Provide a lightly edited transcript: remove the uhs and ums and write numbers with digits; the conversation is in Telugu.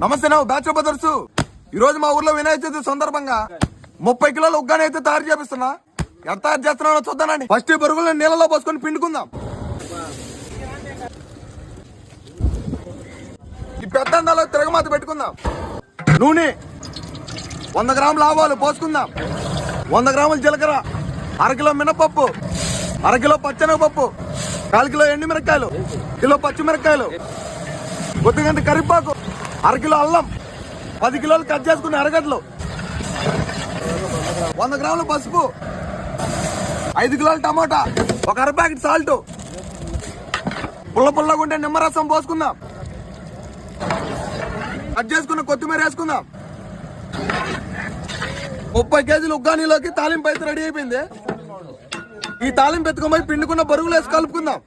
నమస్తే నా బ్యాచ్ బ్రదర్స్. ఈ రోజు మా ఊర్లో వినాయక చవితి సందర్భంగా 30 కిలోల ఉగ్గాని అయితే తయారు చేపిస్తున్నా. ఎంత తయారు చేస్తున్నానో చూద్దానండి. ఫస్ట్ ఈ బరుగులను నీళ్ళలో పోసుకొని పిండుకుందాం. ఈ పెద్ద అండాలో తిరగమాత పెట్టుకుందాం. నూనె 100 గ్రాముల ఆవాలు పోసుకుందాం. 100 గ్రాముల జీలకర్ర, 1/2 కిలో మినపప్పు, 1/2 కిలో పచ్చెనగపప్పు, 1/4 కిలో ఎండుమిరకాయలు, కిలో పచ్చిమిరకాయలు, కొద్దిగంట కరివేపాకు, 1/2 కిలో అల్లం, 10 కిలోలు కట్ చేసుకుని ఎర్రగడ్డలు, 100 గ్రాముల పసుపు, 5 కిలోల టమాటా, 1 అర ప్యాకెట్ సాల్ట్, పుల్లగా ఉంటే నిమ్మరసం పోసుకుందాం. కట్ చేసుకున్న కొత్తిమీర వేసుకుందాం. 30 కేజీలు ఉగ్గానీలోకి తాలింపు అయితే రెడీ అయిపోయింది. ఈ తాలింపు ఎత్తుకోమని పిండుకున్న బరుగులు వేసి కలుపుకుందాం.